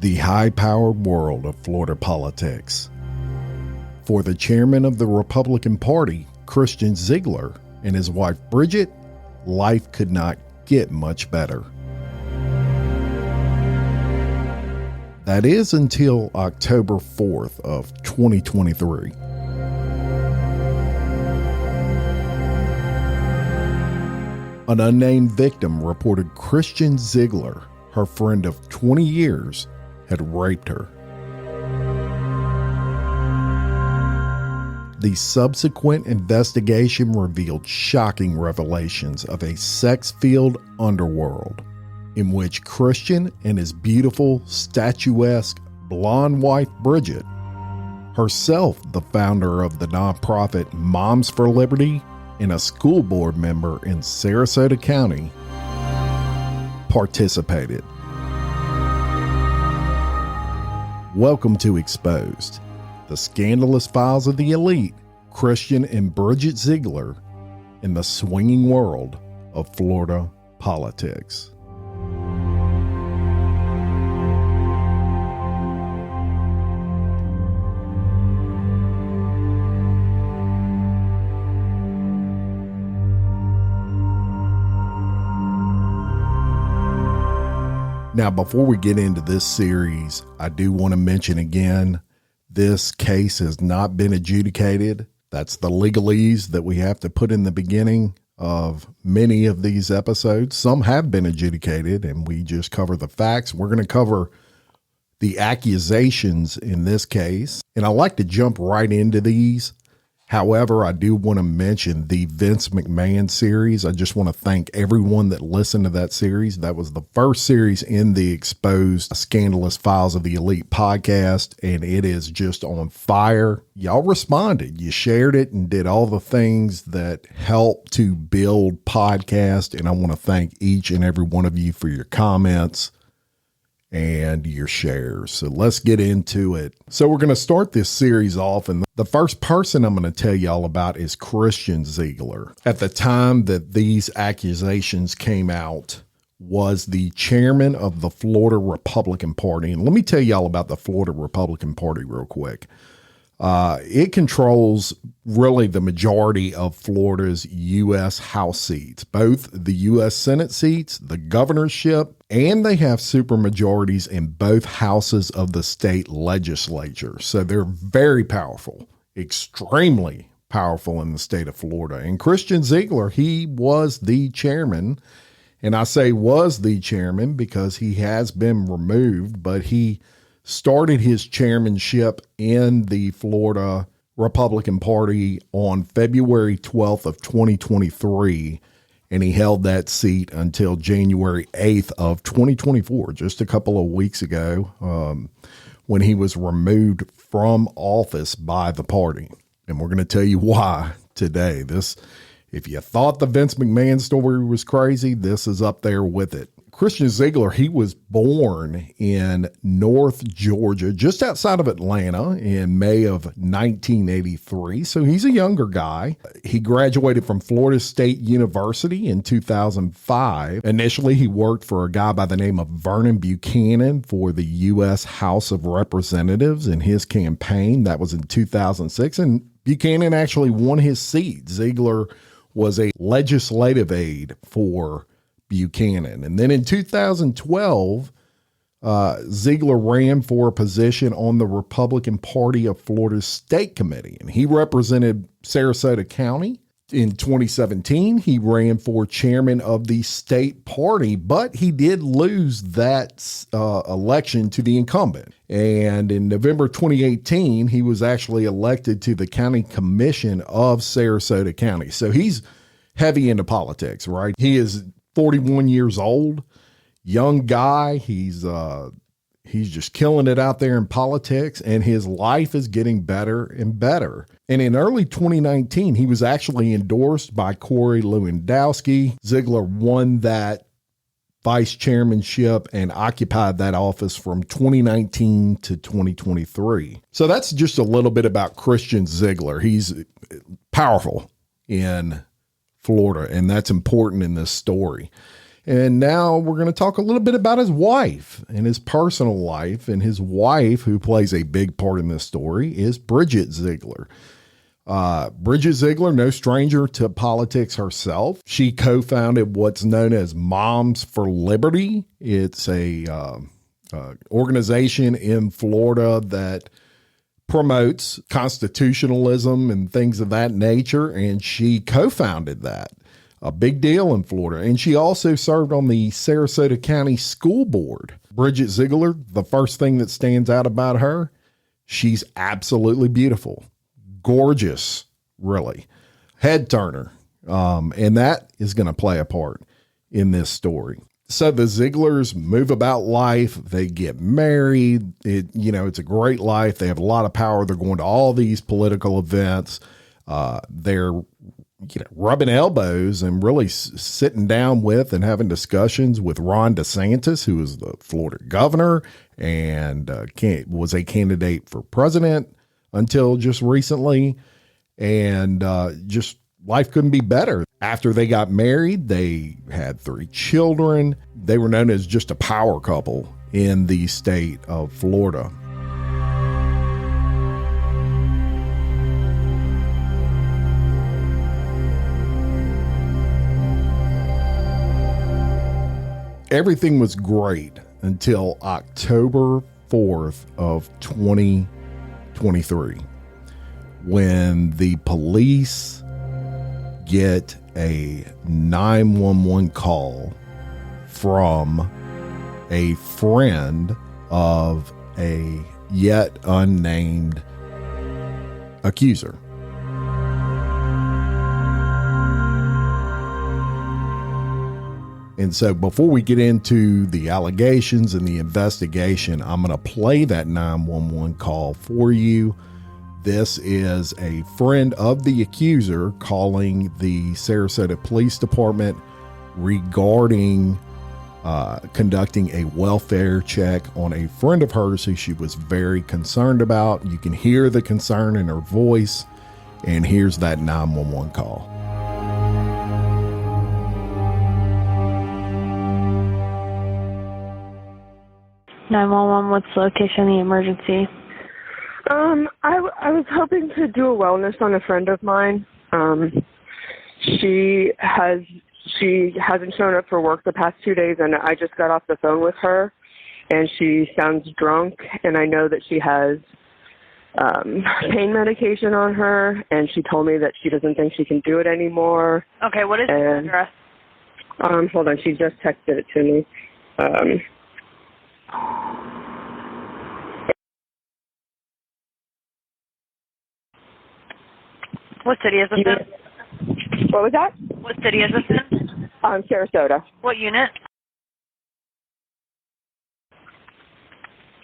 the high-powered world of Florida politics. For the chairman of the Republican Party, Christian Ziegler, and his wife Bridget, life could not get much better. That is until October 4th of 2023. An unnamed victim reported Christian Ziegler, her friend of 20 years, had raped her. The subsequent investigation revealed shocking revelations of a sex-filled underworld in which Christian and his beautiful, statuesque, blonde wife Bridget, herself the founder of the nonprofit Moms for Liberty and a school board member in Sarasota County, participated. Welcome to Exposed, the scandalous files of the elite, Christian and Bridget Ziegler, in the swinging world of Florida politics. Now, before we get into this series, I do want to mention again, this case has not been adjudicated. That's the legalese that we have to put in the beginning of many of these episodes. Some have been adjudicated, and we just cover the facts. We're going to cover the accusations in this case, and I like to jump right into these. However, I do want to mention the Vince McMahon series. I just want to thank everyone that listened to that series. That was the first series in the Exposed Scandalous Files of the Elite podcast, and it is just on fire. Y'all responded. You shared it and did all the things that help to build podcast, and I want to thank each and every one of you for your comments and your shares. So let's get into it. So we're going to start this series off, and the first person I'm going to tell y'all about is Christian Ziegler. At the time that these accusations came out, was the chairman of the Florida Republican Party. And let me tell y'all about the Florida Republican Party real quick. It controls really the majority of Florida's U.S. House seats, both the U.S. Senate seats, the governorship, and they have supermajorities in both houses of the state legislature. So they're very powerful, extremely powerful in the state of Florida. And Christian Ziegler, he was the chairman. And I say was the chairman because he has been removed, but he started his chairmanship in the Florida Republican Party on February 12th of 2023, and he held that seat until January 8th of 2024, just a couple of weeks ago, when he was removed from office by the party. And we're going to tell you why today. If you thought the Vince McMahon story was crazy, this is up there with it. Christian Ziegler, he was born in North Georgia, just outside of Atlanta, in May of 1983. So he's a younger guy. He graduated from Florida State University in 2005. Initially, he worked for a guy by the name of Vernon Buchanan for the U.S. House of Representatives in his campaign. That was in 2006. And Buchanan actually won his seat. Ziegler was a legislative aide for Buchanan. And then in 2012, Ziegler ran for a position on the Republican Party of Florida's State Committee, and he represented Sarasota County. In 2017, he ran for chairman of the state party, but he did lose that election to the incumbent. And in November 2018, he was actually elected to the county commission of Sarasota County. So he's heavy into politics, right? He is 41 years old, young guy. He's just killing it out there in politics, and his life is getting better and better. And in early 2019, he was actually endorsed by Corey Lewandowski. Ziegler won that vice chairmanship and occupied that office from 2019 to 2023. So that's just a little bit about Christian Ziegler. He's powerful in Florida, and that's important in this story. And now we're going to talk a little bit about his wife and his personal life. And his wife, who plays a big part in this story, is Bridget Ziegler. Bridget Ziegler, no stranger to politics herself. She co-founded what's known as Moms for Liberty. It's a organization in Florida that promotes constitutionalism and things of that nature, and she co-founded that. A big deal in Florida. And she also served on the Sarasota County School Board. Bridget Ziegler, the first thing that stands out about her, she's absolutely beautiful. Gorgeous, really. Head turner. And that is going to play a part in this story. So the Zieglers move about life. They get married. It's a great life. They have a lot of power. They're going to all these political events. They're rubbing elbows and really sitting down with and having discussions with Ron DeSantis, who is the Florida governor and was a candidate for president until just recently. And just life couldn't be better. After they got married, they had 3 children. They were known as just a power couple in the state of Florida. Everything was great until October 4th of 2023, when the police get a 911 call from a friend of a yet unnamed accuser. And so before we get into the allegations and the investigation, I'm going to play that 911 call for you. This is a friend of the accuser calling the Sarasota Police Department regarding conducting a welfare check on a friend of hers who she was very concerned about. You can hear the concern in her voice, and here's that 911 call. What's the location of the emergency? I was hoping to do a wellness on a friend of mine. She hasn't shown up for work the past 2 days, and I just got off the phone with her, and she sounds drunk, and I know that she has pain medication on her, and she told me that she doesn't think she can do it anymore. Okay, what is the address? Hold on, she just texted it to me. What city is this in? What was that? What city is this in? Sarasota. What unit?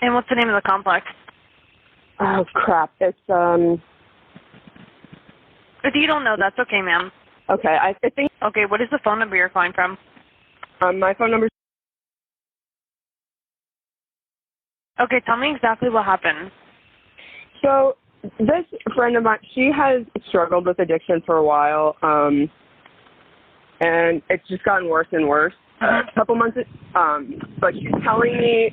And what's the name of the complex? Oh, crap. It's, If you don't know, that's okay, ma'am. Okay, I think... Okay, what is the phone number you're calling from? My phone number... Okay, tell me exactly what happened. So, this friend of mine, she has struggled with addiction for a while, and it's just gotten worse and worse. A couple months, but she's telling me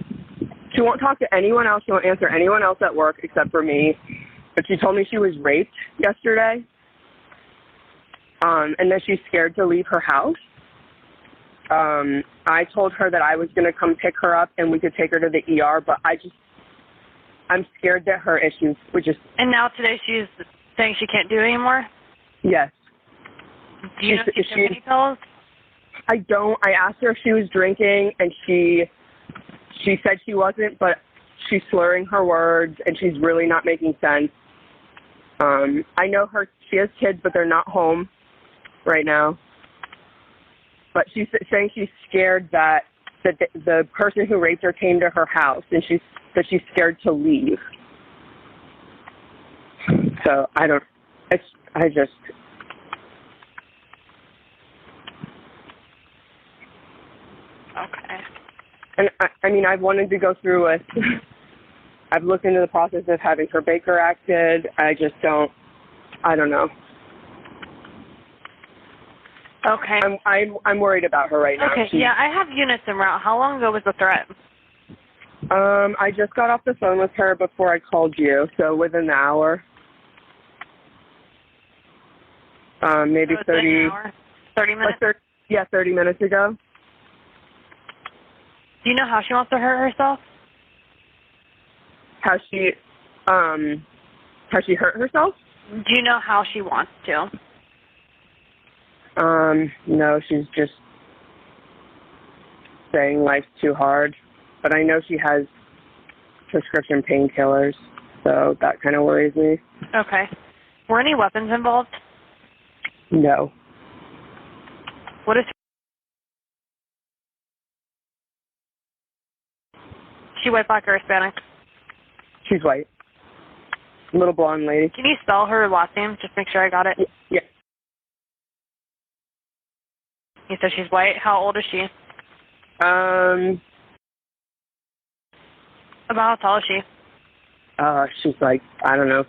she won't talk to anyone else. She won't answer anyone else at work except for me. But she told me she was raped yesterday, and that she's scared to leave her house. I told her that I was going to come pick her up and we could take her to the ER, but I'm scared that her issues would just... And now today she's saying she can't do it anymore? Yes. Do you know if she took any pills? I don't. I asked her if she was drinking, and she said she wasn't, but she's slurring her words, and she's really not making sense. I know she has kids, but they're not home right now. But she's saying she's scared that the person who raped her came to her house, and she's scared to leave. So I just. Okay. And I mean, I've wanted to go through with. I've looked into the process of having her Baker acted. I don't know. Okay. I'm worried about her right now. Okay, yeah, I have units en route. How long ago was the threat? I just got off the phone with her before I called you, so within the hour. Maybe So it's 30. an hour? 30 minutes? 30 minutes ago. Do you know how she wants to hurt herself? Has she hurt herself? Do you know how she wants to? No, she's just saying life's too hard. But I know she has prescription painkillers, so that kind of worries me. Okay. Were any weapons involved? No. What is she, white, black, or Hispanic? She's white. Little blonde lady. Can you spell her last name? Just make sure I got it. Yeah. You said she's white. How old is she? About how tall is she? She's like, I don't know,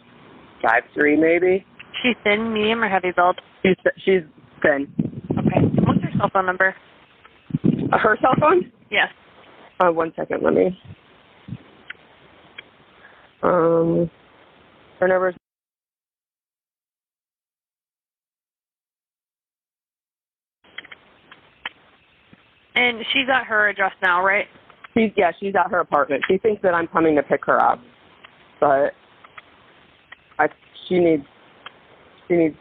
5'3" maybe. She's thin, medium, or heavy build? She's thin. Okay. What's her cell phone number? Her cell phone? Yes. 1 second, let me. Her number is... And she's at her address now, right? She's at her apartment. She thinks that I'm coming to pick her up, but she needs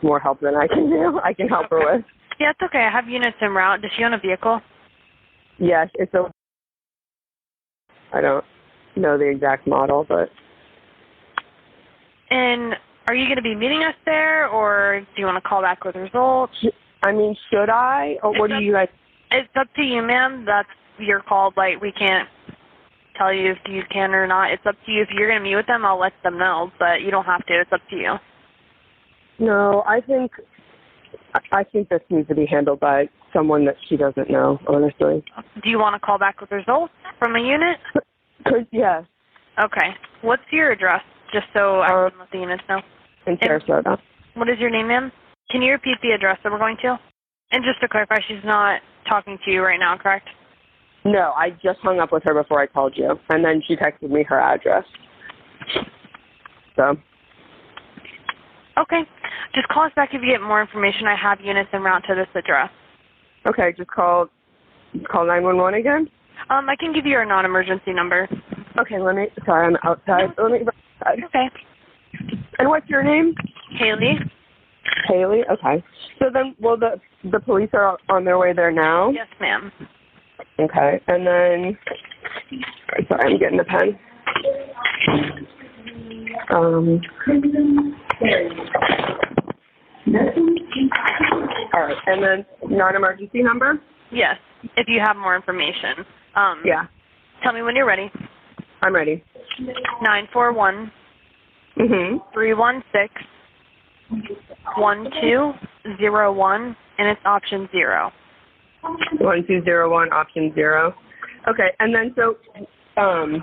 more help than I can do. I can help her with. Yeah, it's okay. I have units en route. Does she own a vehicle? Yes, I don't know the exact model, but... And are you going to be meeting us there, or do you want to call back with results? I mean, should I? Or what do you guys... It's up to you, ma'am. That's your call. Like, we can't tell you if you can or not. It's up to you. If you're going to meet with them, I'll let them know, but you don't have to. It's up to you. No, I think this needs to be handled by someone that she doesn't know, honestly. Do you want to call back with results from a unit? Yes. Okay. What's your address, just so I can let the units know? In Sarasota. What is your name, ma'am? Can you repeat the address that we're going to? And just to clarify, she's not talking to you right now, correct? No, I just hung up with her before I called you, and then she texted me her address. So. Okay. Just call us back if you get more information. I have units en route to this address. Okay, just call 911 again? I can give you our non-emergency number. Okay, sorry, I'm outside. Let me go outside. Okay. And what's your name? Haley. Haley? Okay. So then, well, the police are on their way there now? Yes, ma'am. Okay, and then, sorry, I'm getting a pen. All right, and then non-emergency number? Yes, if you have more information. Yeah. Tell me when you're ready. I'm ready. 941 316 1201, and it's option 0. 1201, option 0. Okay, and then so,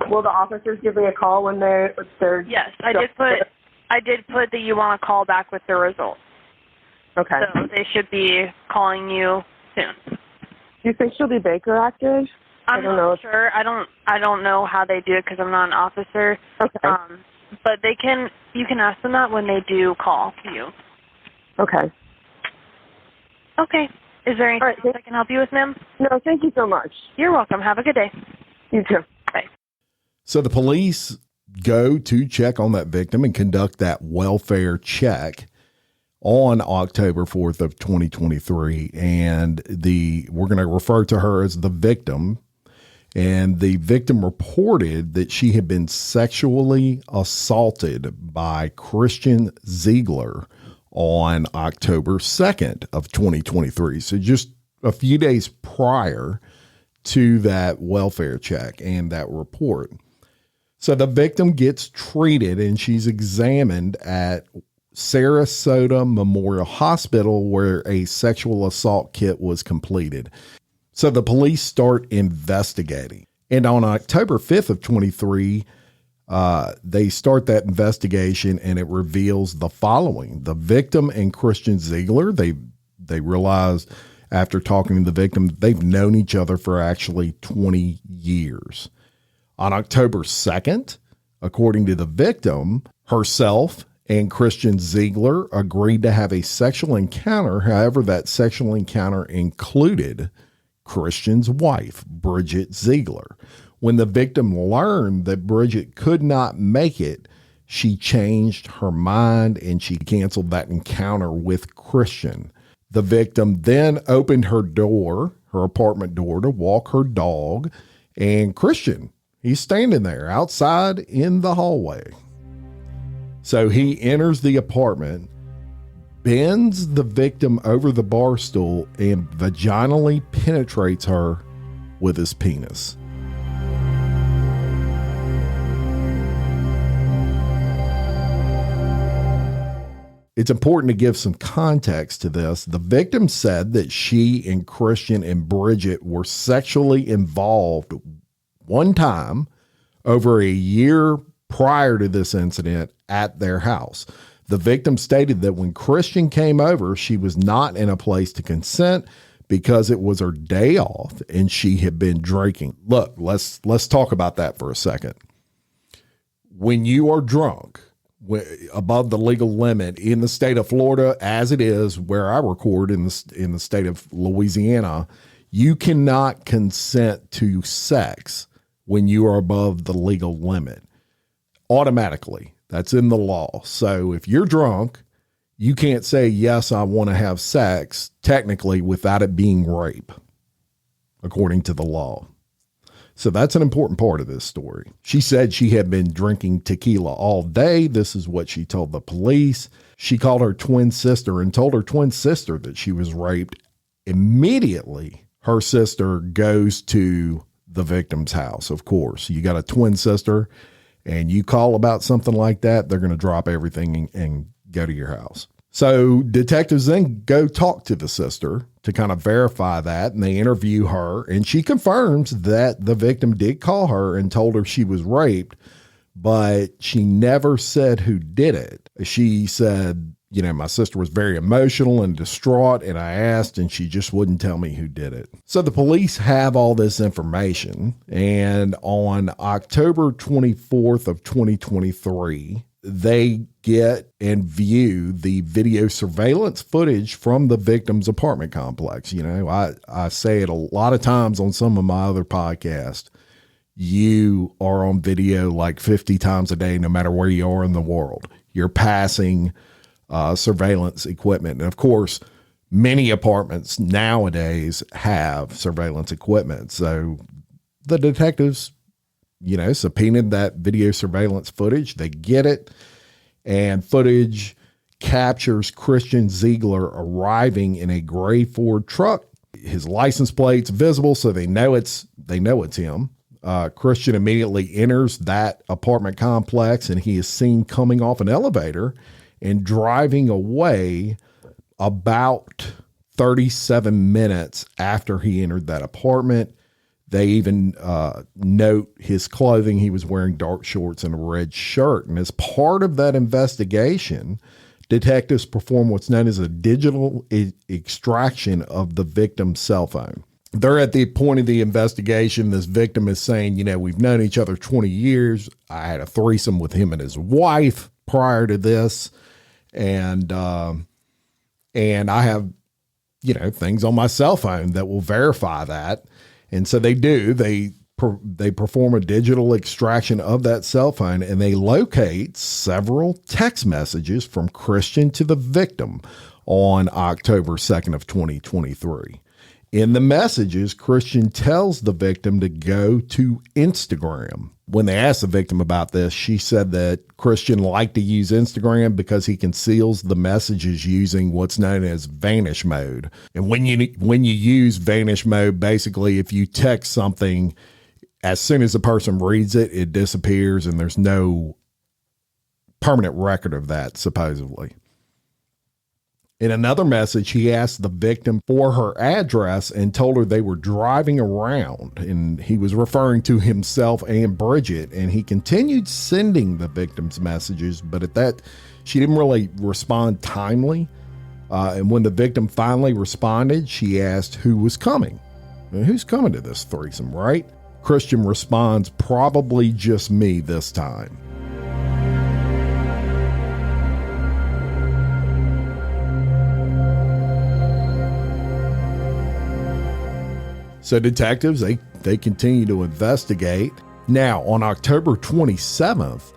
will the officers give me a call when they're... Yes, I did put that you want to call back with the results. Okay. So they should be calling you soon. Do you think she'll be Baker active? I'm not sure. I don't know how they do it because I'm not an officer. Okay. But you can ask them that when they do call you. Okay. Okay. Is there anything else I can help you with, ma'am? No, thank you so much. You're welcome. Have a good day. You too. Bye. So the police go to check on that victim and conduct that welfare check on October 4th of 2023. And we're going to refer to her as the victim. And the victim reported that she had been sexually assaulted by Christian Ziegler on October 2nd of 2023. So just a few days prior to that welfare check and that report. So the victim gets treated and she's examined at Sarasota Memorial Hospital where a sexual assault kit was completed. So the police start investigating. And on October 5th of 23, they start that investigation and it reveals the following. The victim and Christian Ziegler, they realized after talking to the victim. They've known each other for actually 20 years. On October 2nd, according to the victim herself and Christian Ziegler agreed to have a sexual encounter. However, that sexual encounter included Christian's wife, Bridget Ziegler. When the victim learned that Bridget could not make it, she changed her mind and she canceled that encounter with Christian. The victim then opened her door, her apartment door, to walk her dog, and Christian, he's standing there outside in the hallway. So he enters the apartment, bends the victim over the bar stool, and vaginally penetrates her with his penis. It's important to give some context to this. The victim said that she and Christian and Bridget were sexually involved one time over a year prior to this incident at their house. The victim stated that when Christian came over, she was not in a place to consent because it was her day off and she had been drinking. Look, let's talk about that for a second. When you are drunk, above the legal limit in the state of Florida, as it is where I record in the state of Louisiana, you cannot consent to sex when you are above the legal limit. Automatically, that's in the law. So if you're drunk, you can't say, yes, I want to have sex, technically, without it being rape, according to the law. So that's an important part of this story. She said she had been drinking tequila all day. This is what she told the police. She called her twin sister and told her twin sister that she was raped. Immediately, her sister goes to the victim's house. Of course, you got a twin sister and you call about something like that, they're going to drop everything and go to your house. So detectives then go talk to the sister to kind of verify that, and they interview her, and she confirms that the victim did call her and told her she was raped, but she never said who did it. She said, my sister was very emotional and distraught, and I asked, and she just wouldn't tell me who did it. So the police have all this information, and on October 24th of 2023, they get and view the video surveillance footage from the victim's apartment complex. I say it a lot of times on some of my other podcasts. You are on video like 50 times a day, no matter where you are in the world. You're passing surveillance equipment. And of course, many apartments nowadays have surveillance equipment. So the detectives subpoenaed that video surveillance footage. They get it, and footage captures Christian Ziegler arriving in a gray Ford truck. His license plate's visible, so they know it's him. Christian immediately enters that apartment complex, and he is seen coming off an elevator and driving away about 37 minutes after he entered that apartment. They even note his clothing. He was wearing dark shorts and a red shirt. And as part of that investigation, detectives perform what's known as a digital extraction of the victim's cell phone. They're at the point of the investigation. This victim is saying, we've known each other 20 years. I had a threesome with him and his wife prior to this. And I have, things on my cell phone that will verify that. And so they do, they perform a digital extraction of that cell phone, and they locate several text messages from Christian to the victim on October 2nd of 2023. In the messages, Christian tells the victim to go to Instagram. When they asked the victim about this, she said that Christian liked to use Instagram because he conceals the messages using what's known as vanish mode. And when you use vanish mode, basically if you text something, as soon as the person reads it, it disappears and there's no permanent record of that, supposedly. In another message, he asked the victim for her address and told her they were driving around, and he was referring to himself and Bridget, and he continued sending the victim's messages, but at that, she didn't really respond timely. And when the victim finally responded, she asked who was coming. And who's coming to this threesome, right? Christian responds, probably just me this time. So detectives, they continue to investigate. Now, on October 27th,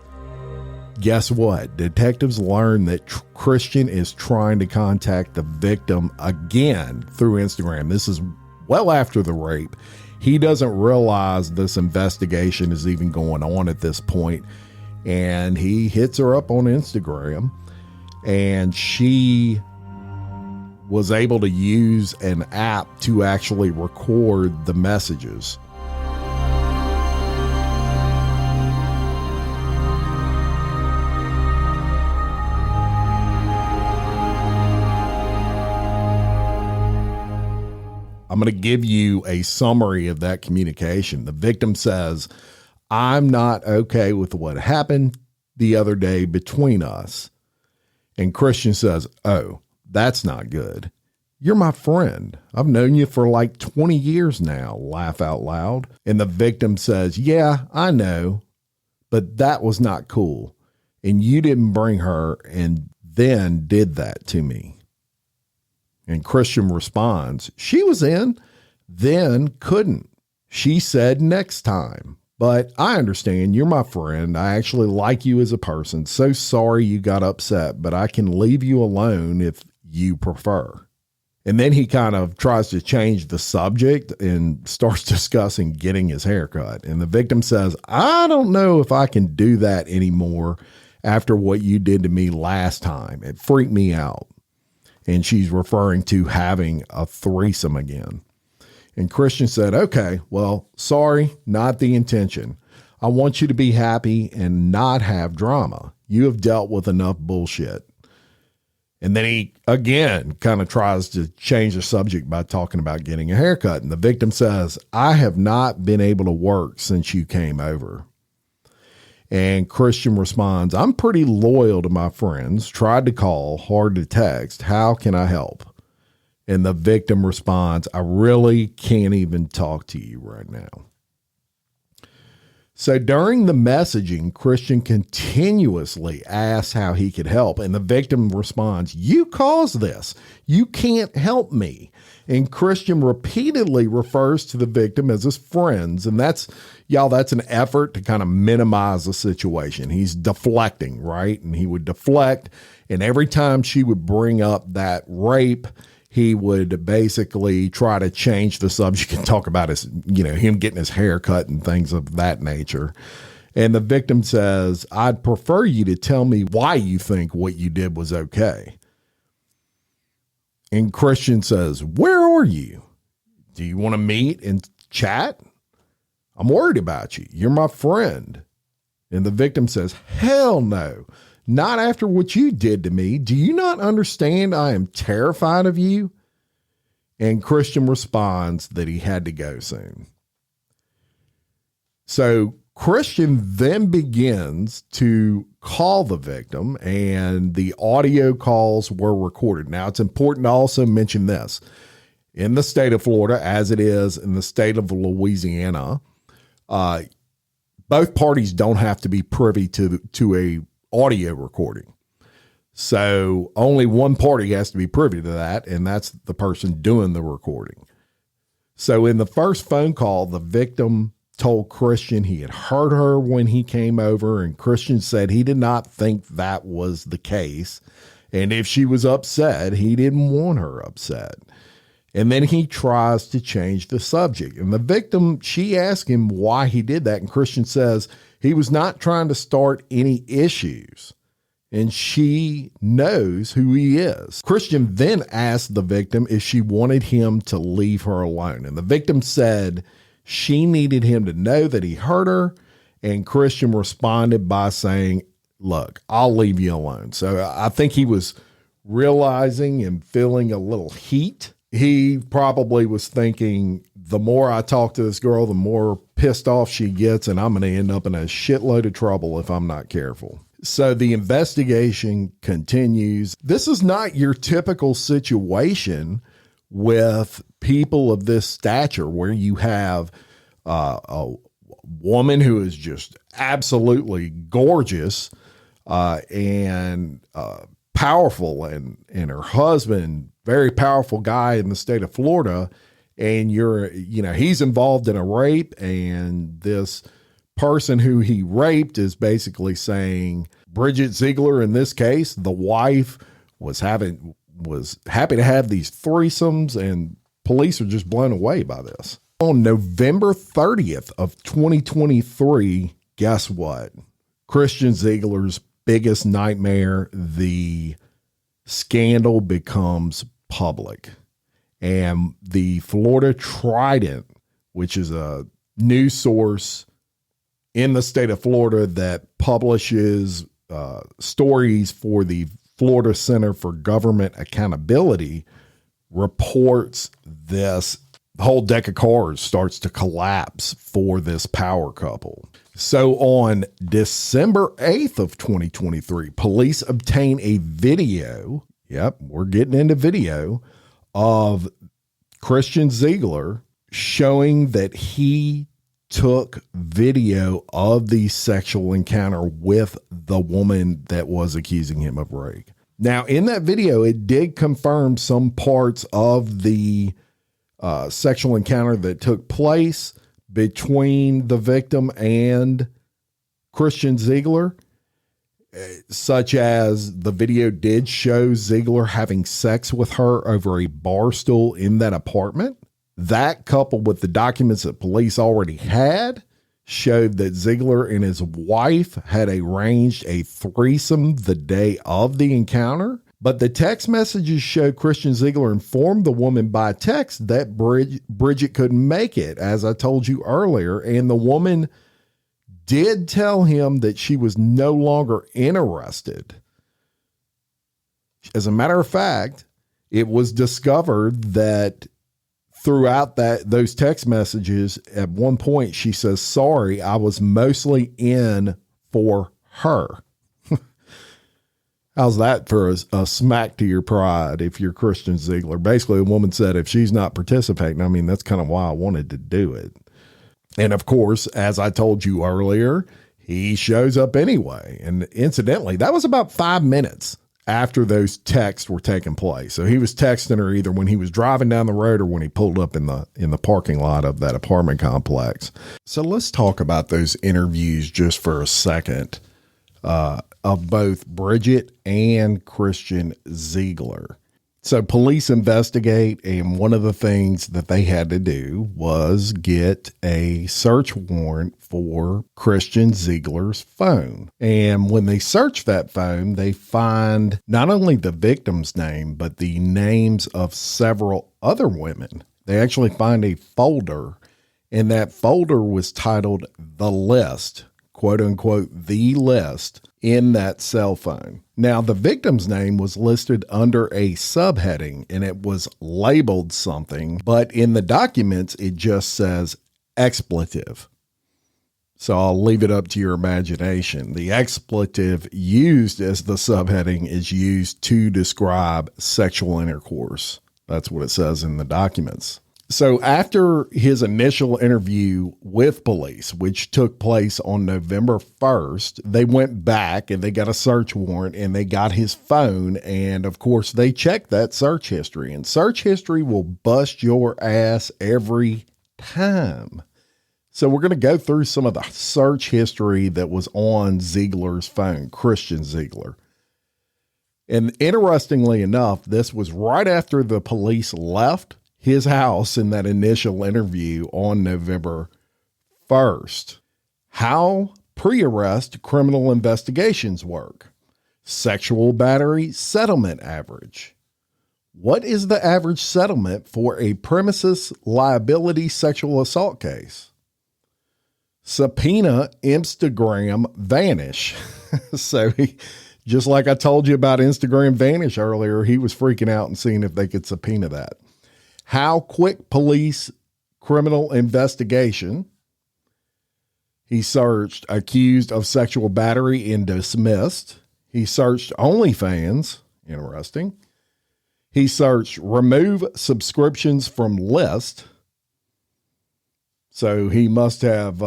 guess what? Detectives learn that Christian is trying to contact the victim again through Instagram. This is well after the rape. He doesn't realize this investigation is even going on at this point, and he hits her up on Instagram, and she was able to use an app to actually record the messages. I'm going to give you a summary of that communication. The victim says, I'm not okay with what happened the other day between us. And Christian says, oh, that's not good. You're my friend. I've known you for like 20 years now. Laugh out loud. And the victim says, yeah, I know, but that was not cool. And you didn't bring her and then did that to me. And Christian responds, she was in, then couldn't. She said next time. But I understand, you're my friend. I actually like you as a person. So sorry you got upset, but I can leave you alone if you prefer. And then he kind of tries to change the subject and starts discussing getting his hair cut. And the victim says, I don't know if I can do that anymore after what you did to me last time. It freaked me out. And she's referring to having a threesome again. And Christian said, okay, well, sorry, not the intention. I want you to be happy and not have drama. You have dealt with enough bullshit. And then he, again, kind of tries to change the subject by talking about getting a haircut. And the victim says, I have not been able to work since you came over. And Christian responds, I'm pretty loyal to my friends. Tried to call, hard to text. How can I help? And the victim responds, I really can't even talk to you right now. So during the messaging, Christian continuously asks how he could help. And the victim responds, you caused this. You can't help me. And Christian repeatedly refers to the victim as his friends. And that's an effort to kind of minimize the situation. He's deflecting, right? And he would deflect. And every time she would bring up that rape, he would basically try to change the subject and talk about his, him getting his hair cut and things of that nature. And the victim says, I'd prefer you to tell me why you think what you did was okay. And Christian says, where are you? Do you want to meet and chat? I'm worried about you. You're my friend. And the victim says, hell no. Not after what you did to me. Do you not understand I am terrified of you? And Christian responds that he had to go soon. So Christian then begins to call the victim, and the audio calls were recorded. Now, it's important to also mention this. In the state of Florida, as it is in the state of Louisiana, both parties don't have to be privy to a audio recording. So only one party has to be privy to that, and that's the person doing the recording. So in the first phone call, the victim told Christian he had hurt her when he came over, and Christian said he did not think that was the case. And if she was upset, he didn't want her upset. And then he tries to change the subject. And the victim, she asked him why he did that. And Christian says he was not trying to start any issues. And she knows who he is. Christian then asked the victim if she wanted him to leave her alone. And the victim said she needed him to know that he hurt her. And Christian responded by saying, look, I'll leave you alone. So I think he was realizing and feeling a little heat. He probably was thinking, the more I talk to this girl, the more pissed off she gets, and I'm going to end up in a shitload of trouble if I'm not careful. So the investigation continues. This is not your typical situation with people of this stature where you have a woman who is just absolutely gorgeous and powerful, and her husband, very powerful guy in the state of Florida, and he's involved in a rape, and this person who he raped is basically saying Bridget Ziegler, in this case, the wife, was happy to have these threesomes, and police are just blown away by this. On November 30th of 2023, guess what? Christian Ziegler's biggest nightmare, the scandal, becomes public. And the Florida Trident, which is a news source in the state of Florida that publishes stories for the Florida Center for Government Accountability, reports this whole deck of cards starts to collapse for this power couple. So on December 8th of 2023, police obtain a video. Yep, we're getting into video of Christian Ziegler showing that he took video of the sexual encounter with the woman that was accusing him of rape. Now, in that video, it did confirm some parts of the sexual encounter that took place between the victim and Christian Ziegler, such as the video did show Ziegler having sex with her over a bar stool in that apartment. That, coupled with the documents that police already had, showed that Ziegler and his wife had arranged a threesome the day of the encounter. But the text messages show Christian Ziegler informed the woman by text that Bridget couldn't make it, as I told you earlier. And the woman did tell him that she was no longer interested. As a matter of fact, it was discovered that throughout those text messages, at one point she says, "Sorry, I was mostly in for her." How's that for a smack to your pride if you're Christian Ziegler? Basically, the woman said, if she's not participating, I mean, that's kind of why I wanted to do it. And of course, as I told you earlier, he shows up anyway. And incidentally, that was about 5 minutes after those texts were taking place. So he was texting her either when he was driving down the road or when he pulled up in the parking lot of that apartment complex. So let's talk about those interviews just for a second. Of both Bridget and Christian Ziegler. So police investigate, and one of the things that they had to do was get a search warrant for Christian Ziegler's phone. And when they search that phone, they find not only the victim's name, but the names of several other women. They actually find a folder, and that folder was titled The List, quote unquote, The List, in that cell phone. Now, the victim's name was listed under a subheading, and it was labeled something, but in the documents, it just says expletive. So I'll leave it up to your imagination. The expletive used as the subheading is used to describe sexual intercourse. That's what it says in the documents. So after his initial interview with police, which took place on November 1st, they went back and they got a search warrant and they got his phone. And of course, they checked that search history, and search history will bust your ass every time. So we're going to go through some of the search history that was on Ziegler's phone, Christian Ziegler. And interestingly enough, this was right after the police left his house in that initial interview on November 1st. How pre-arrest criminal investigations work. Sexual battery settlement average. What is the average settlement for a premises liability sexual assault case? Subpoena Instagram vanish. So just like I told you about Instagram vanish earlier, he was freaking out and seeing if they could subpoena that. How quick police criminal investigation. He searched accused of sexual battery and dismissed. He searched OnlyFans. Interesting. He searched remove subscriptions from list. So he must have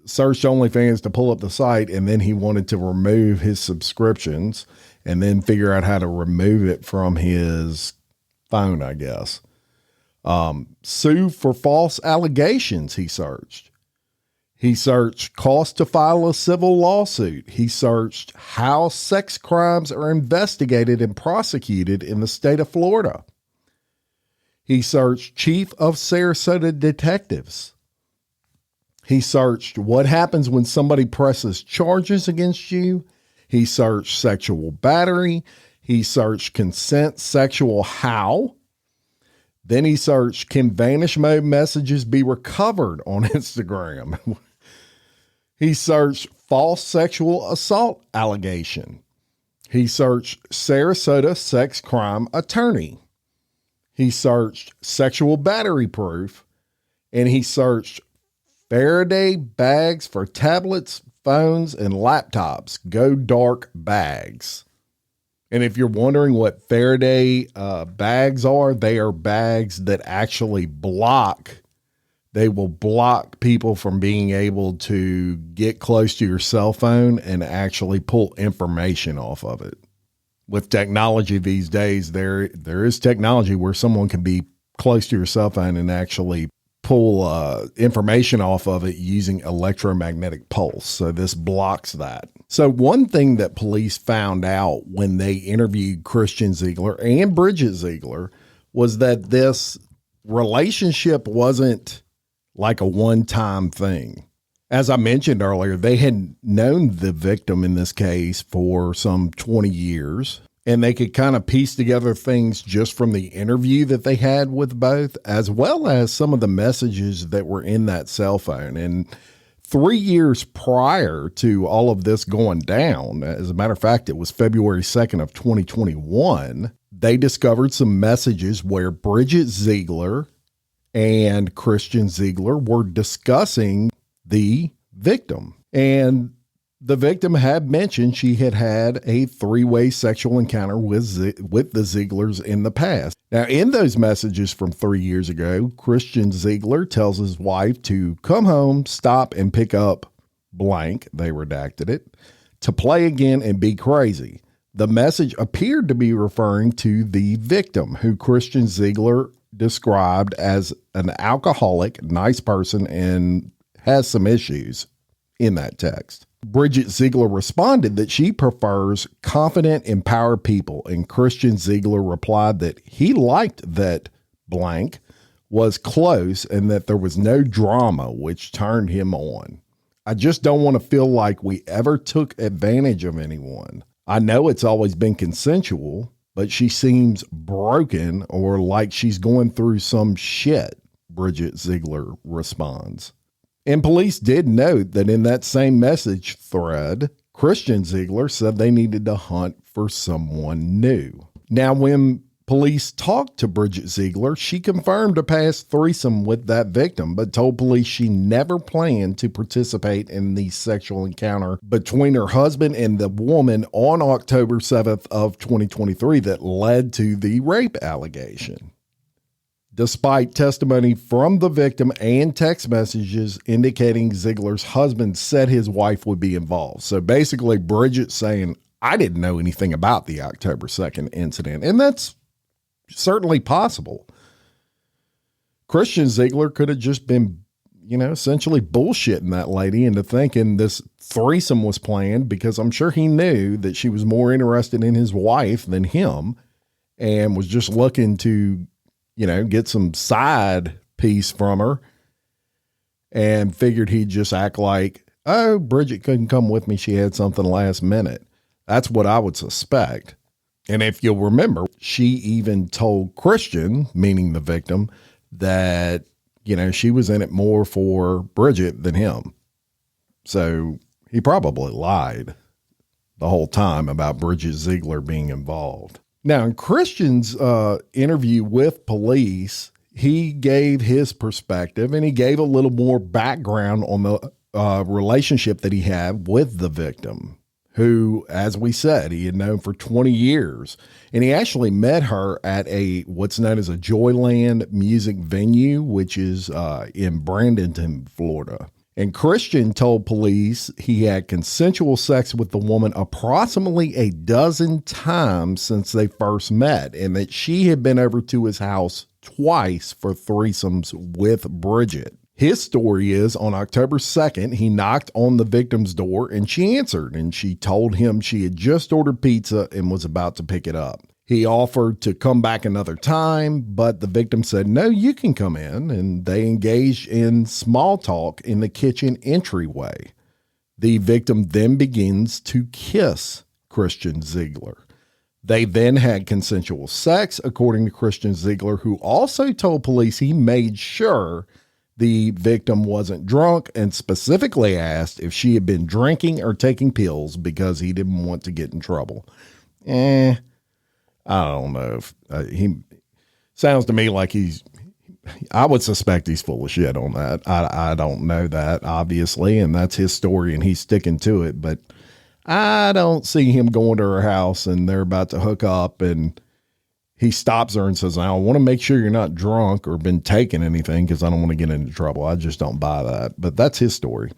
searched OnlyFans to pull up the site, and then he wanted to remove his subscriptions and then figure out how to remove it from his phone, I guess. Sue for false allegations, he searched. He searched cost to file a civil lawsuit. He searched how sex crimes are investigated and prosecuted in the state of Florida. He searched chief of Sarasota detectives. He searched what happens when somebody presses charges against you. He searched sexual battery. He searched consent sexual how. Then he searched, can vanish mode messages be recovered on Instagram? He searched false sexual assault allegation. He searched Sarasota sex crime attorney. He searched sexual battery proof. And he searched Faraday bags for tablets, phones, and laptops. Go dark bags. And if you're wondering what Faraday bags are, they are bags that actually block. They will block people from being able to get close to your cell phone and actually pull information off of it. With technology these days, there is technology where someone can be close to your cell phone and actually pull information off of it using electromagnetic pulse. So this blocks that. So one thing that police found out when they interviewed Christian Ziegler and Bridget Ziegler was that this relationship wasn't like a one-time thing. As I mentioned earlier, they had known the victim in this case for some 20 years, and they could kind of piece together things just from the interview that they had with both, as well as some of the messages that were in that cell phone. And 3 years prior to all of this going down, as a matter of fact, it was February 2nd of 2021, they discovered some messages where Bridget Ziegler and Christian Ziegler were discussing the victim. And the victim had mentioned she had had a three-way sexual encounter with the Zieglers in the past. Now, in those messages from 3 years ago, Christian Ziegler tells his wife to come home, stop, and pick up blank, they redacted it, to play again and be crazy. The message appeared to be referring to the victim, who Christian Ziegler described as an alcoholic, nice person, and has some issues in that text. Bridget Ziegler responded that she prefers confident, empowered people, and Christian Ziegler replied that he liked that blank was close and that there was no drama, which turned him on. I just don't want to feel like we ever took advantage of anyone. I know it's always been consensual, but she seems broken or like she's going through some shit, Bridget Ziegler responds. And police did note that in that same message thread, Christian Ziegler said they needed to hunt for someone new. Now, when police talked to Bridget Ziegler, she confirmed a past threesome with that victim, but told police she never planned to participate in the sexual encounter between her husband and the woman on October 7th of 2023 that led to the rape allegation. Despite testimony from the victim and text messages indicating Ziegler's husband said his wife would be involved. So basically, Bridget saying, I didn't know anything about the October 2nd incident. And that's certainly possible. Christian Ziegler could have just been, essentially bullshitting that lady into thinking this threesome was planned, because I'm sure he knew that she was more interested in his wife than him and was just looking to, get some side piece from her, and figured he'd just act like, oh, Bridget couldn't come with me. She had something last minute. That's what I would suspect. And if you'll remember, she even told Christian, meaning the victim, that, she was in it more for Bridget than him. So he probably lied the whole time about Bridget Ziegler being involved. Now, in Christian's interview with police, he gave his perspective, and he gave a little more background on the relationship that he had with the victim, who, as we said, he had known for 20 years. And he actually met her at what's known as a Joyland music venue, which is in Bradenton, Florida. And Christian told police he had consensual sex with the woman approximately a dozen times since they first met, and that she had been over to his house twice for threesomes with Bridget. His story is on October 2nd, he knocked on the victim's door and she answered, and she told him she had just ordered pizza and was about to pick it up. He offered to come back another time, but the victim said, "No, you can come in," and they engaged in small talk in the kitchen entryway. The victim then begins to kiss Christian Ziegler. They then had consensual sex, according to Christian Ziegler, who also told police he made sure the victim wasn't drunk and specifically asked if she had been drinking or taking pills because he didn't want to get in trouble. I don't know if he sounds to me like I would suspect he's full of shit on that. I don't know that, obviously, and that's his story and he's sticking to it, but I don't see him going to her house and they're about to hook up and he stops her and says, "I want to make sure you're not drunk or been taking anything because I don't want to get into trouble." I just don't buy that, but that's his story.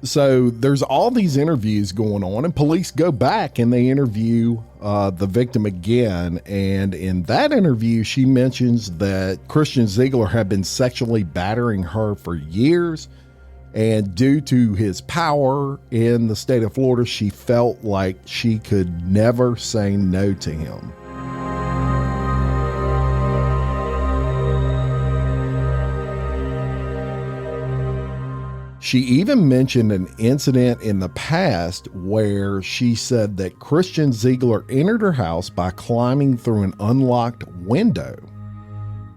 So there's all these interviews going on, and police go back and they interview the victim again. And in that interview, she mentions that Christian Ziegler had been sexually battering her for years. And due to his power in the state of Florida, she felt like she could never say no to him. She even mentioned an incident in the past where she said that Christian Ziegler entered her house by climbing through an unlocked window.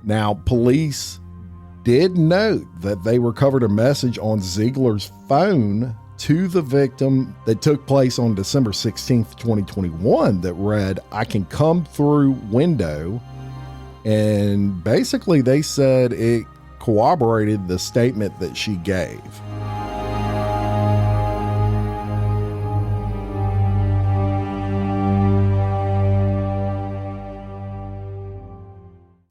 Now, police did note that they recovered a message on Ziegler's phone to the victim that took place on December 16th, 2021 that read, "I can come through window." And basically they said it corroborated the statement that she gave.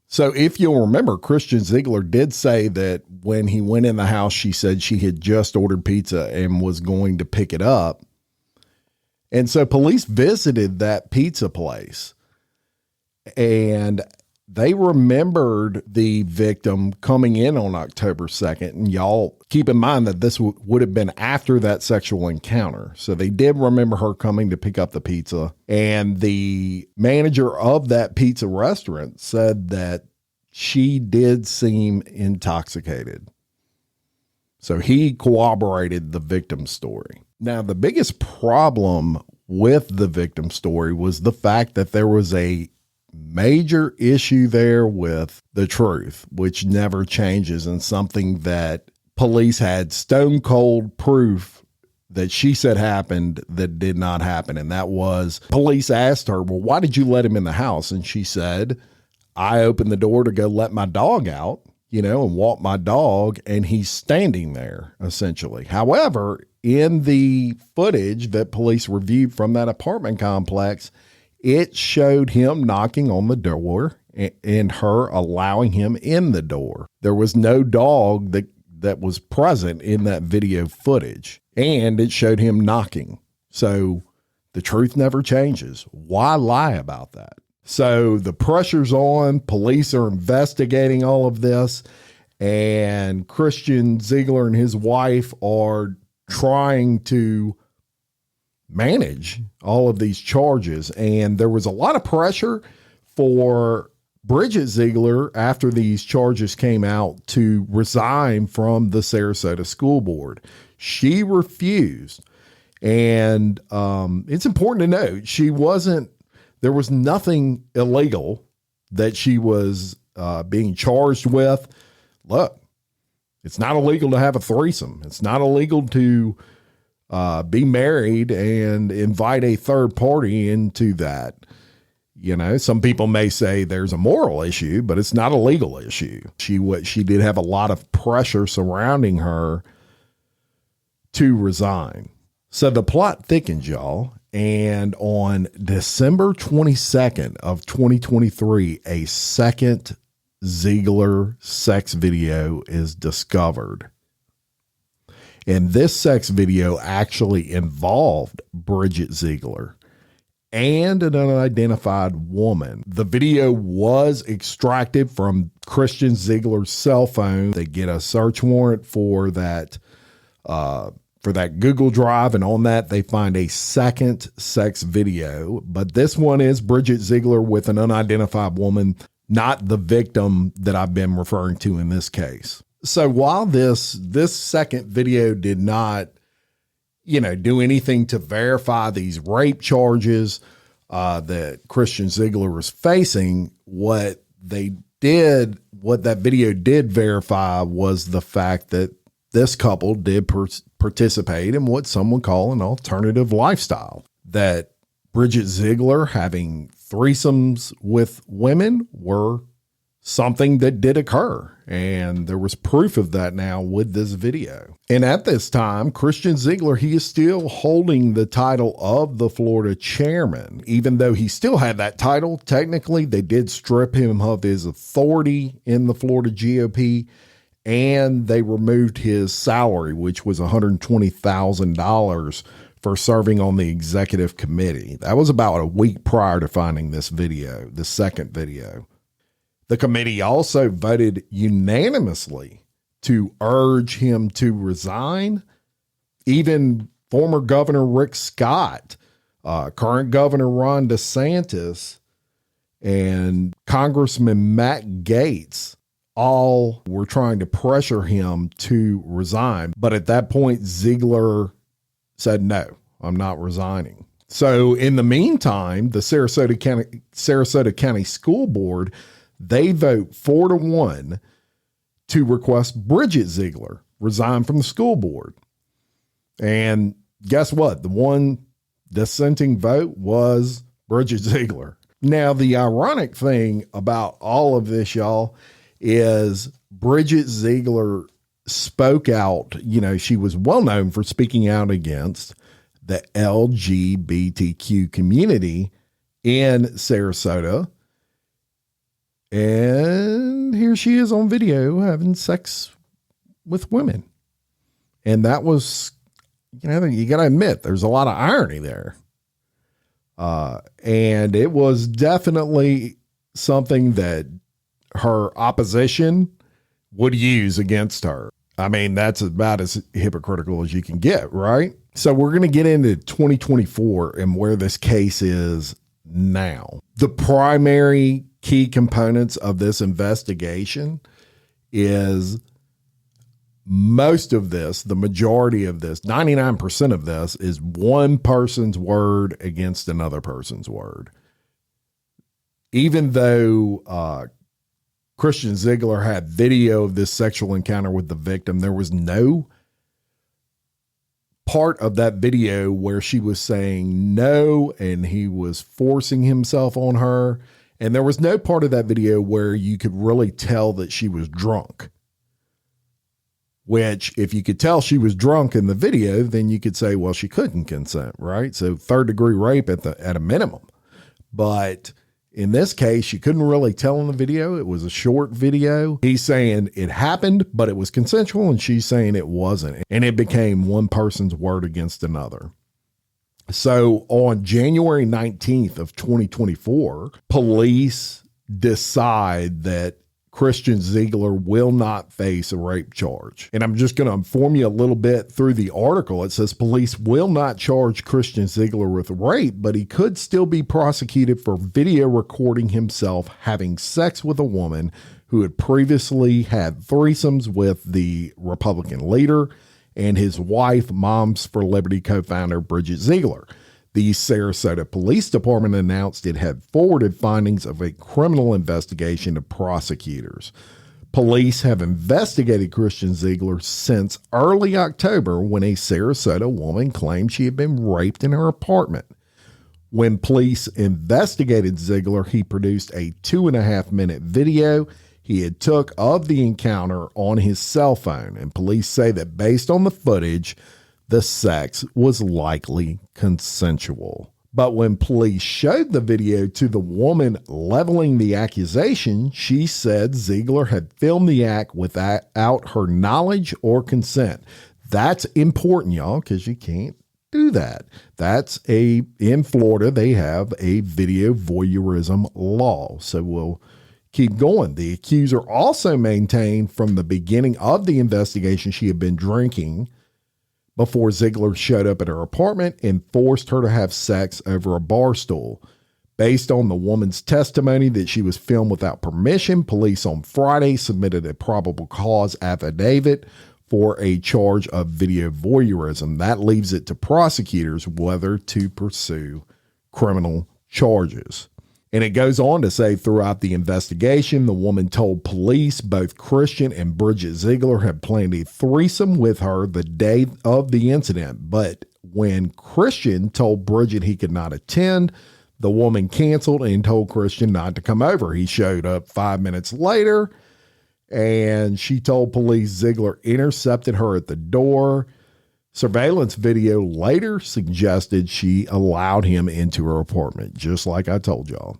So if you'll remember, Christian Ziegler did say that when he went in the house, she said she had just ordered pizza and was going to pick it up. And so police visited that pizza place and they remembered the victim coming in on October 2nd. And y'all keep in mind that this would have been after that sexual encounter. So they did remember her coming to pick up the pizza. And the manager of that pizza restaurant said that she did seem intoxicated. So he corroborated the victim's story. Now, the biggest problem with the victim's story was the fact that there was a major issue there with the truth, which never changes, and something that police had stone cold proof that she said happened that did not happen. And that was, police asked her, "Well, why did you let him in the house?" And she said, "I opened the door to go let my dog out, and walk my dog, and he's standing there," essentially. However, in the footage that police reviewed from that apartment complex, it showed him knocking on the door and her allowing him in the door. There was no dog that was present in that video footage, and it showed him knocking. So the truth never changes. Why lie about that? So the pressure's on. Police are investigating all of this, and Christian Ziegler and his wife are trying to manage all of these charges. And there was a lot of pressure for Bridget Ziegler after these charges came out to resign from the Sarasota School Board. She refused. And it's important to note, there was nothing illegal that she was being charged with. Look, it's not illegal to have a threesome. It's not illegal to be married and invite a third party into that. You know, some people may say there's a moral issue, but it's not a legal issue. She did have a lot of pressure surrounding her to resign. So the plot thickens, y'all. And on December 22nd of 2023, a second Ziegler sex video is discovered. And this sex video actually involved Bridget Ziegler and an unidentified woman. The video was extracted from Christian Ziegler's cell phone. They get a search warrant for that Google Drive, and on that they find a second sex video. But this one is Bridget Ziegler with an unidentified woman, not the victim that I've been referring to in this case. So while this second video did not, do anything to verify these rape charges that Christian Ziegler was facing, what that video did verify was the fact that this couple did participate in what some would call an alternative lifestyle. That Bridget Ziegler having threesomes with women were something that did occur. And there was proof of that now with this video. And at this time, Christian Ziegler, he is still holding the title of the Florida chairman. Even though he still had that title, technically they did strip him of his authority in the Florida GOP, and they removed his salary, which was $120,000 for serving on the executive committee. That was about a week prior to finding this video, the second video. The committee also voted unanimously to urge him to resign. Even former Governor Rick Scott, current Governor Ron DeSantis, and Congressman Matt Gaetz all were trying to pressure him to resign. But at that point, Ziegler said, no, I'm not resigning. So in the meantime, the Sarasota County School Board, they vote 4-1 to request Bridget Ziegler resign from the school board. And guess what? The one dissenting vote was Bridget Ziegler. Now, the ironic thing about all of this, y'all, is Bridget Ziegler spoke out. She was well known for speaking out against the LGBTQ community in Sarasota. And here she is on video having sex with women. And that was, you got to admit, there's a lot of irony there. And it was definitely something that her opposition would use against her. I mean, that's about as hypocritical as you can get, right? So we're going to get into 2024 and where this case is now. The primary key components of this investigation is most of this, the majority of this, 99% of this is one person's word against another person's word. Even though Christian Ziegler had video of this sexual encounter with the victim, there was no part of that video where she was saying no and he was forcing himself on her. And there was no part of that video where you could really tell that she was drunk. Which, if you could tell she was drunk in the video, then you could say, well, she couldn't consent, right? So third-degree rape at a minimum. But in this case, you couldn't really tell in the video. It was a short video. He's saying it happened, but it was consensual, and she's saying it wasn't. And it became one person's word against another. So on January 19th of 2024, police decide that Christian Ziegler will not face a rape charge. And I'm just going to inform you a little bit through the article. It says police will not charge Christian Ziegler with rape, but he could still be prosecuted for video recording himself having sex with a woman who had previously had threesomes with the Republican leader and his wife, Moms for Liberty co-founder Bridget Ziegler. The Sarasota Police Department announced it had forwarded findings of a criminal investigation to prosecutors. Police have investigated Christian Ziegler since early October when a Sarasota woman claimed she had been raped in her apartment. When police investigated Ziegler, he produced a 2.5-minute video he had took of the encounter on his cell phone, and police say that based on the footage, the sex was likely consensual. But when police showed the video to the woman leveling the accusation, she said Ziegler had filmed the act without her knowledge or consent. That's important, y'all, because you can't do that. In Florida, they have a video voyeurism law. So we'll keep going. The accuser also maintained from the beginning of the investigation she had been drinking before Ziegler showed up at her apartment and forced her to have sex over a bar stool. Based on the woman's testimony that she was filmed without permission, police on Friday submitted a probable cause affidavit for a charge of video voyeurism. That leaves it to prosecutors whether to pursue criminal charges. And it goes on to say throughout the investigation, the woman told police both Christian and Bridget Ziegler had planned a threesome with her the day of the incident. But when Christian told Bridget he could not attend, the woman canceled and told Christian not to come over. He showed up 5 minutes later, and she told police Ziegler intercepted her at the door. Surveillance video later suggested she allowed him into her apartment, just like I told y'all.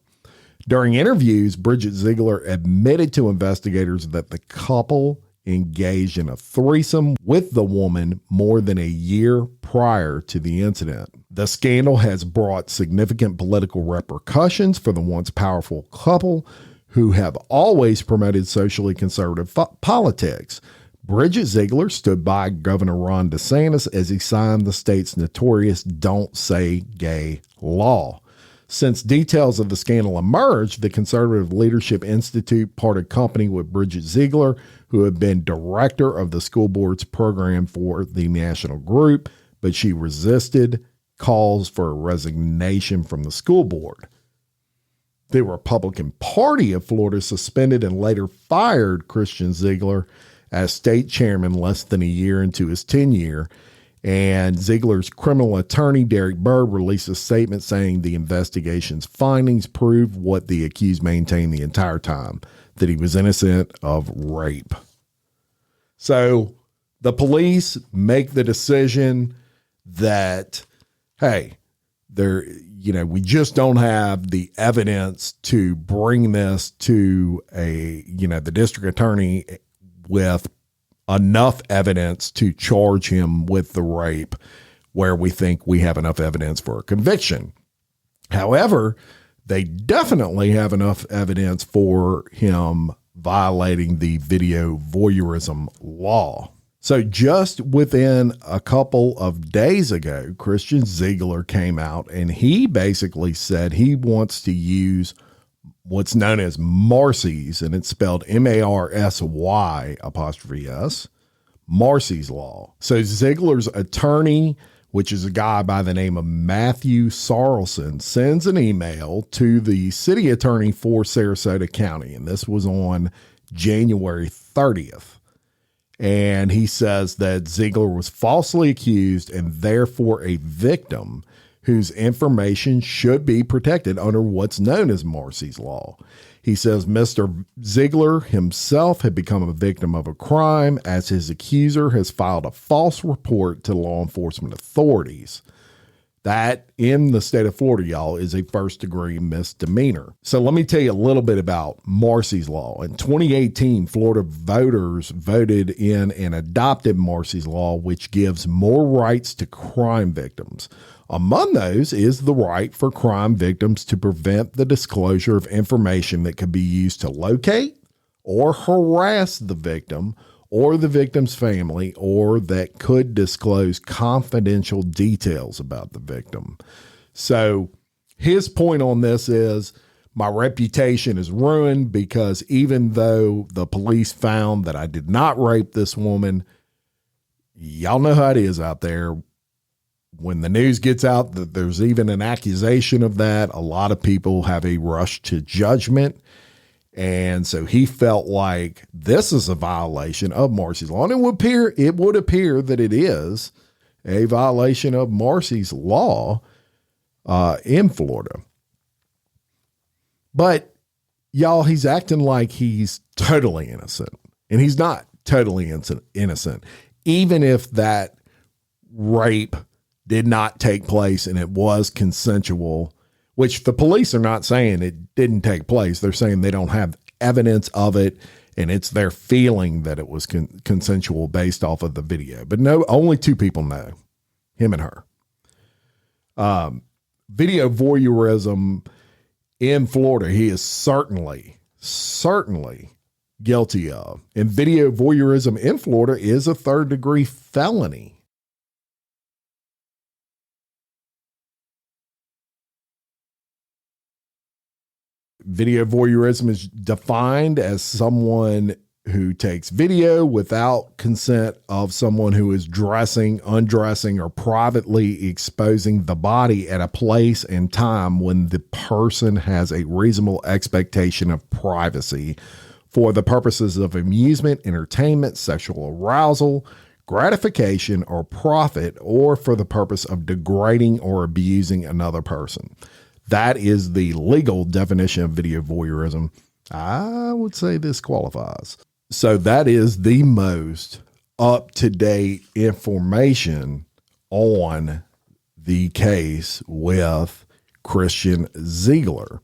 During interviews, Bridget Ziegler admitted to investigators that the couple engaged in a threesome with the woman more than a year prior to the incident. The scandal has brought significant political repercussions for the once powerful couple who have always promoted socially conservative politics. Bridget Ziegler stood by Governor Ron DeSantis as he signed the state's notorious Don't Say Gay law. Since details of the scandal emerged, the Conservative Leadership Institute parted company with Bridget Ziegler, who had been director of the school board's program for the national group, but she resisted calls for a resignation from the school board. The Republican Party of Florida suspended and later fired Christian Ziegler as state chairman less than a year into his tenure. And Ziegler's criminal attorney, Derek Bird, released a statement saying the investigation's findings prove what the accused maintained the entire time, that he was innocent of rape. So the police make the decision that, hey, we just don't have the evidence to bring this to the district attorney with enough evidence to charge him with the rape where we think we have enough evidence for a conviction. However, they definitely have enough evidence for him violating the video voyeurism law. So just within a couple of days ago, Christian Ziegler came out and he basically said he wants to use what's known as Marcy's, and it's spelled Marsy', Marcy's law. So Ziegler's attorney, which is a guy by the name of Matthew Sarlson, sends an email to the city attorney for Sarasota County, and this was on January 30th. And he says that Ziegler was falsely accused and therefore a victim whose information should be protected under what's known as Marcy's law. He says Mr. Ziegler himself had become a victim of a crime as his accuser has filed a false report to law enforcement authorities. That, in the state of Florida, y'all, is a first-degree misdemeanor. So let me tell you a little bit about Marcy's law. In 2018, Florida voters voted in and adopted Marcy's law, which gives more rights to crime victims. Among those is the right for crime victims to prevent the disclosure of information that could be used to locate or harass the victim or the victim's family, or that could disclose confidential details about the victim. So his point on this is, my reputation is ruined because even though the police found that I did not rape this woman, y'all know how it is out there. When the news gets out that there's even an accusation of that, a lot of people have a rush to judgment. And so he felt like this is a violation of Marcy's law. And it would appear that it is a violation of Marcy's law in Florida. But y'all, he's acting like he's totally innocent. And he's not totally innocent. Even if that rape did not take place and it was consensual, which the police are not saying it didn't take place. They're saying they don't have evidence of it, and it's their feeling that it was consensual based off of the video. But no, only two people know, him and her. Video voyeurism in Florida, he is certainly guilty of. And video voyeurism in Florida is a third-degree felony. Video voyeurism is defined as someone who takes video without consent of someone who is dressing, undressing, or privately exposing the body at a place and time when the person has a reasonable expectation of privacy for the purposes of amusement, entertainment, sexual arousal, gratification, or profit, or for the purpose of degrading or abusing another person. That is the legal definition of video voyeurism. I would say this qualifies. So that is the most up-to-date information on the case with Christian Ziegler.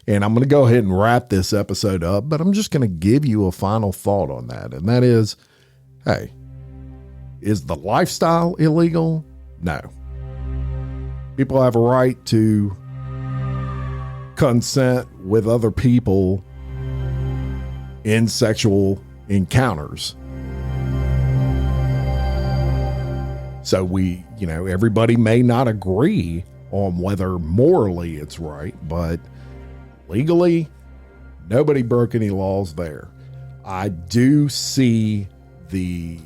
And I'm going to go ahead and wrap this episode up, but I'm just going to give you a final thought on that. And that is, hey, is the lifestyle illegal? No. People have a right to consent with other people in sexual encounters. So everybody may not agree on whether morally it's right, but legally, nobody broke any laws there. I do see the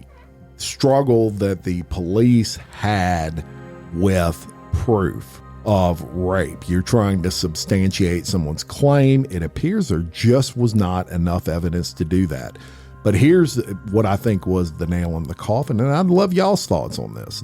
struggle that the police had with proof of rape. You're trying to substantiate someone's claim. It appears there just was not enough evidence to do that. But here's what I think was the nail in the coffin, and I'd love y'all's thoughts on this.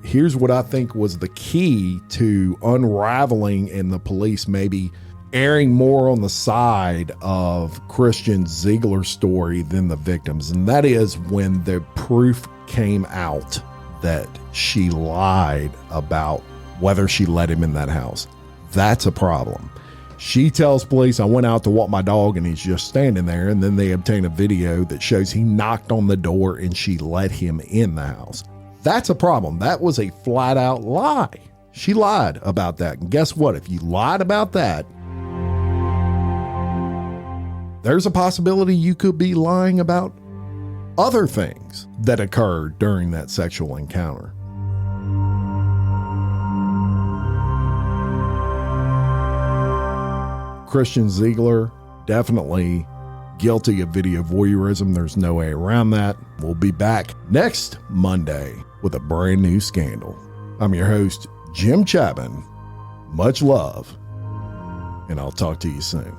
Here's what I think was the key to unraveling and the police maybe erring more on the side of Christian Ziegler's story than the victims. And that is when the proof came out that she lied about whether she let him in that house. That's a problem. She tells police, I went out to walk my dog and he's just standing there. And then they obtain a video that shows he knocked on the door and she let him in the house. That's a problem. That was a flat out lie. She lied about that. And guess what? If you lied about that, there's a possibility you could be lying about other things that occurred during that sexual encounter. Christian Ziegler, definitely guilty of video voyeurism. There's no way around that. We'll be back next Monday with a brand new scandal. I'm your host, Jim Chapman. Much love, and I'll talk to you soon.